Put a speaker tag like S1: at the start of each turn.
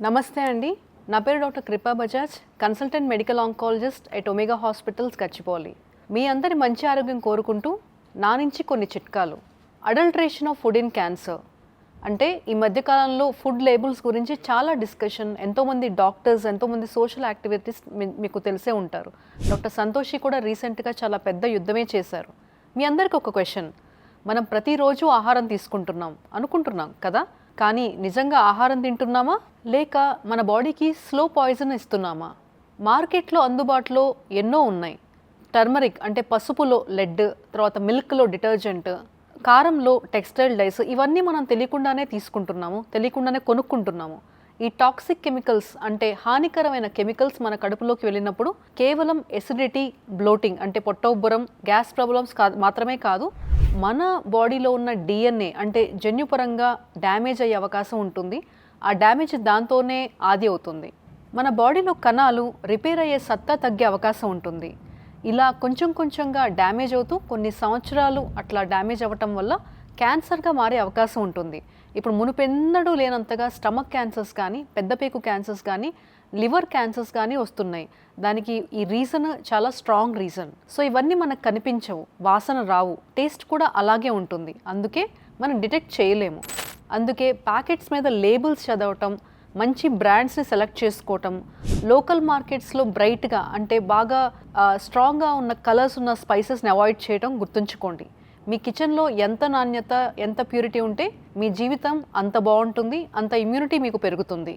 S1: నమస్తే అండి. నా పేరు doctor Krupa Bajaj, consultant medical oncologist at Omega hospitals Gachibowli. మీ అందరి మంచి ఆరోగ్యం కోరుకుంటూ నా నుంచి కొన్ని చిట్కాలు. Adulteration of food in cancer అంటే ఈ మధ్యకాలంలో ఫుడ్ లేబుల్స్ గురించి చాలా డిస్కషన్, ఎంతోమంది డాక్టర్స్, ఎంతోమంది సోషల్ యాక్టివిటీస్ మీకు తెలిసే ఉంటారు. డాక్టర్ సంతోషి కూడా రీసెంట్గా చాలా పెద్ద యుద్ధమే చేశారు. మీ అందరికీ ఒక క్వశ్చన్, మనం ప్రతిరోజు ఆహారం తీసుకుంటున్నాం అనుకుంటున్నాం కదా, కానీ నిజంగా ఆహారం తింటున్నామా లేక మన బాడీకి స్లో పాయిజన్ ఇస్తున్నామా? మార్కెట్లో అందుబాటులో ఎన్నో ఉన్నాయి. టర్మరిక్ అంటే పసుపులో లెడ్, తర్వాత మిల్క్లో డిటర్జెంట్, కారంలో టెక్స్టైల్ డైస్, ఇవన్నీ మనం తెలియకుండానే తీసుకుంటున్నాము, తెలియకుండానే కొనుక్కుంటున్నాము. ఈ టాక్సిక్ కెమికల్స్ అంటే హానికరమైన కెమికల్స్ మన కడుపులోకి వెళ్ళినప్పుడు కేవలం ఎసిడిటీ, బ్లోటింగ్ అంటే పొట్ట ఉబ్బరం, గ్యాస్ ప్రాబ్లమ్స్ మాత్రమే కాదు, మన బాడీలో ఉన్న డిఎన్ఏ అంటే జన్యుపరంగా డ్యామేజ్ అయ్యే అవకాశం ఉంటుంది. ఆ డ్యామేజ్ దాంతోనే ఆది అవుతుంది. మన బాడీలో కణాలు రిపేర్ అయ్యే సత్తా తగ్గే అవకాశం ఉంటుంది. ఇలా కొంచెం కొంచెంగా డ్యామేజ్ అవుతూ కొన్ని సంవత్సరాలు అట్లా డ్యామేజ్ అవ్వటం వల్ల క్యాన్సర్గా మారే అవకాశం ఉంటుంది. ఇప్పుడు మునుపెన్నడూ లేనంతగా స్టమక్ క్యాన్సర్స్ కానీ, పెద్దపేకు క్యాన్సర్స్ కానీ, లివర్ క్యాన్సర్స్ కానీ వస్తున్నాయి. దానికి ఈ రీజన్ చాలా స్ట్రాంగ్ రీజన్. సో ఇవన్నీ మనకు కనిపించవు, వాసన రావు, టేస్ట్ కూడా అలాగే ఉంటుంది. అందుకే మనం డిటెక్ట్ చేయలేము. అందుకే ప్యాకెట్స్ మీద లేబుల్స్ చదవటం, మంచి బ్రాండ్స్ని సెలెక్ట్ చేసుకోవటం, లోకల్ మార్కెట్స్లో బ్రైట్గా అంటే బాగా స్ట్రాంగ్గా ఉన్న కలర్స్ ఉన్న స్పైసెస్ని అవాయిడ్ చేయడం గుర్తుంచుకోండి. మీ కిచెన్లో ఎంత నాణ్యత, ఎంత ప్యూరిటీ ఉంటే మీ జీవితం అంత బాగుంటుంది, అంత ఇమ్యూనిటీ మీకు పెరుగుతుంది.